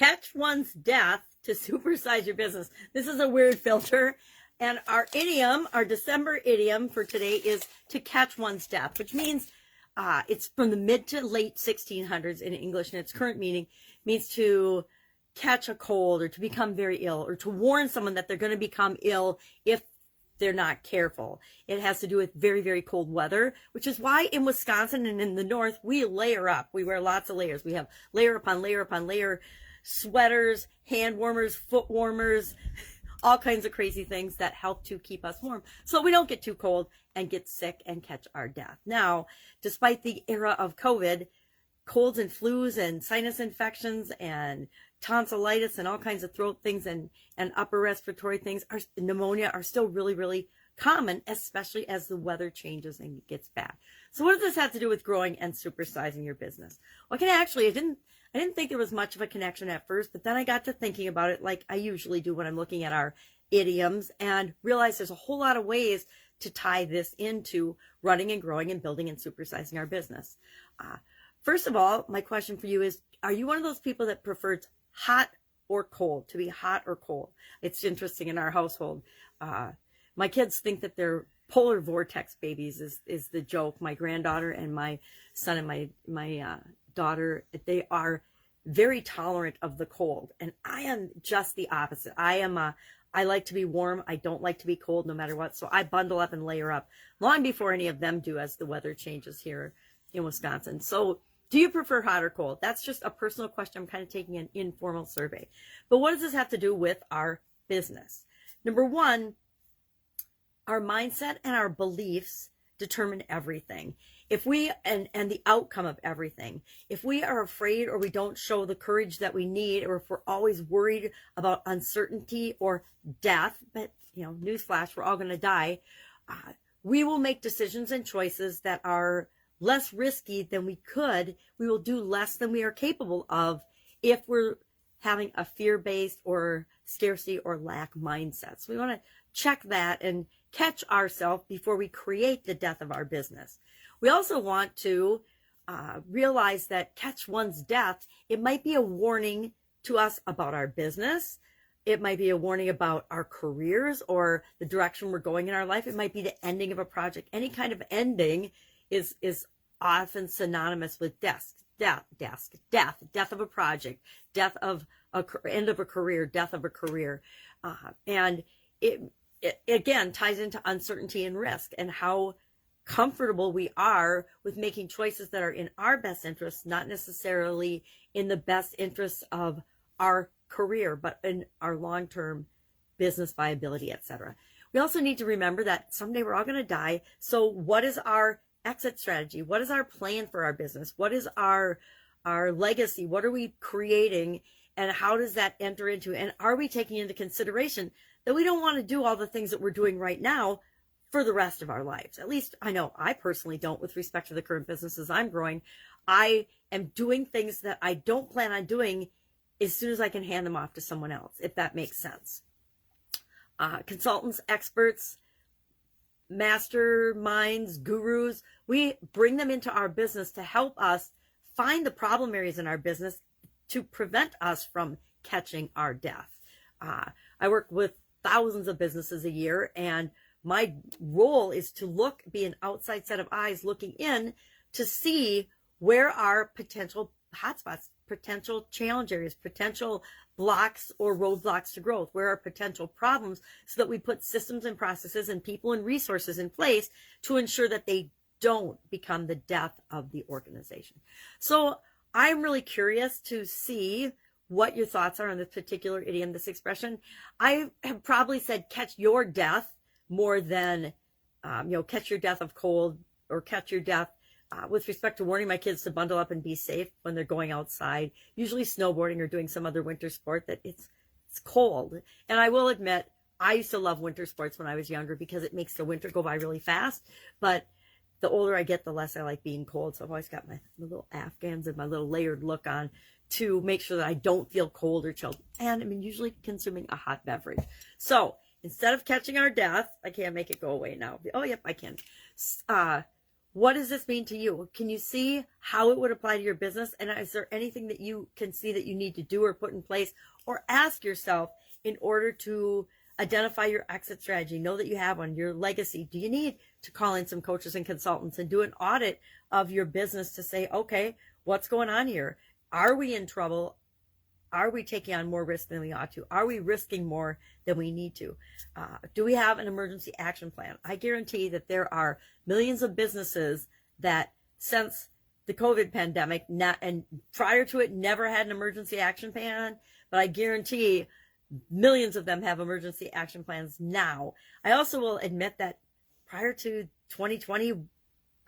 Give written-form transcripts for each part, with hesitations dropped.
catch one's death to supersize your business. This is a weird filter. And our idiom, our December idiom for today is to catch one's death, which means it's from the mid to late 1600s in English, and its current meaning means to catch a cold or to become very ill or to warn someone that they're going to become ill if they're not careful. It has to do with very, very cold weather, which is why in Wisconsin and in the north, we layer up. We wear lots of layers. We have layer upon layer upon layer, sweaters, hand warmers, foot warmers, all kinds of crazy things that help to keep us warm so we don't get too cold and get sick and catch our death. Now, despite the era of COVID, colds and flus and sinus infections and tonsillitis and all kinds of throat things and upper respiratory things, pneumonia are still really, really common, especially as the weather changes and gets bad. So what does this have to do with growing and supersizing your business? Well, I didn't think there was much of a connection at first, but then I got to thinking about it like I usually do when I'm looking at our idioms and realized there's a whole lot of ways to tie this into running and growing and building and supersizing our business. First of all, my question for you is, are you one of those people that prefers hot or cold, to be hot or cold? It's interesting in our household. My kids think that they're polar vortex babies is the joke. My granddaughter and my son and my daughter, they are very tolerant of the cold. And I am just the opposite. I like to be warm. I don't like to be cold no matter what. So I bundle up and layer up long before any of them do as the weather changes here in Wisconsin. So do you prefer hot or cold? That's just a personal question. I'm kind of taking an informal survey. But what does this have to do with our business? Number one, our mindset and our beliefs determine everything. If we, and the outcome of everything, if we are afraid or we don't show the courage that we need, or if we're always worried about uncertainty or death, but newsflash, we're all going to die, we will make decisions and choices that are less risky than we could. We will do less than we are capable of if we're having a fear-based or scarcity or lack mindset. So we want to check that and catch ourselves before we create the death of our business. We also want to realize that catch one's death, it might be a warning to us about our business. It might be a warning about our careers or the direction we're going in our life. It might be the ending of a project. Any kind of ending is often synonymous with death of a project, end of a career, death of a career. And it again ties into uncertainty and risk and how comfortable we are with making choices that are in our best interests, not necessarily in the best interests of our career, but in our long-term business viability, etc. We also need to remember that someday we're all going to die. So what is our exit strategy? What is our plan for our business? What is our legacy? What are we creating? And how does that enter into? And are we taking into consideration that we don't want to do all the things that we're doing right now for the rest of our lives? At least I know I personally don't with respect to the current businesses I'm growing. I am doing things that I don't plan on doing as soon as I can hand them off to someone else, if that makes sense. Consultants, experts, masterminds, gurus, we bring them into our business to help us find the problem areas in our business to prevent us from catching our death. I work with thousands of businesses a year, and my role is to be an outside set of eyes looking in to see where are potential hotspots, potential challenge areas, potential blocks or roadblocks to growth, where are potential problems, so that we put systems and processes and people and resources in place to ensure that they don't become the death of the organization. So I'm really curious to see what your thoughts are on this particular idiom, this expression. I have probably said catch your death more than, catch your death of cold or catch your death with respect to warning my kids to bundle up and be safe when they're going outside, usually snowboarding or doing some other winter sport, that it's cold. And I will admit, I used to love winter sports when I was younger because it makes the winter go by really fast. But the older I get, the less I like being cold. So I've always got my little Afghans and my little layered look on to make sure that I don't feel cold or chilled. And I'm usually consuming a hot beverage. So instead of catching our death, I can't make it go away now. Oh, yep, I can. what does this mean to you? Can you see how it would apply to your business? And is there anything that you can see that you need to do or put in place, or ask yourself in order to identify your exit strategy? Know that you have one, your legacy. Do you need to call in some coaches and consultants and do an audit of your business to say, okay, what's going on here? Are we in trouble? Are we taking on more risk than we ought to? Are we risking more than we need to? Do we have an emergency action plan? I guarantee that there are millions of businesses that, since the COVID pandemic, and prior to it, never had an emergency action plan, but I guarantee millions of them have emergency action plans now. I also will admit that prior to 2020,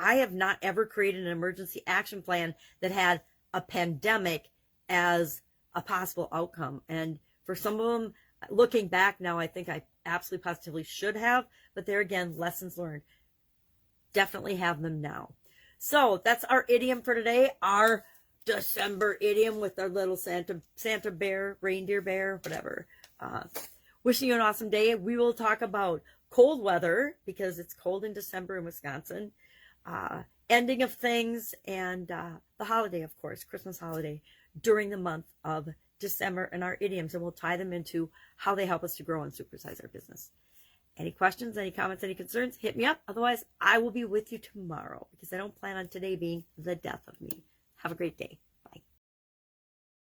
I have not ever created an emergency action plan that had a pandemic as a possible outcome. And for some of them, looking back now, I think I absolutely positively should have, but there again, lessons learned. Definitely have them now. So that's our idiom for today, our December idiom with our little Santa bear, reindeer bear, whatever. Wishing you an awesome day. We will talk about cold weather, because it's cold in December in Wisconsin, ending of things, and the holiday, of course, Christmas holiday, during the month of December, and our idioms, and we'll tie them into how they help us to grow and supersize our business. Any questions, any comments, any concerns, hit me up. Otherwise, I will be with you tomorrow, because I don't plan on today being the death of me. Have a great day.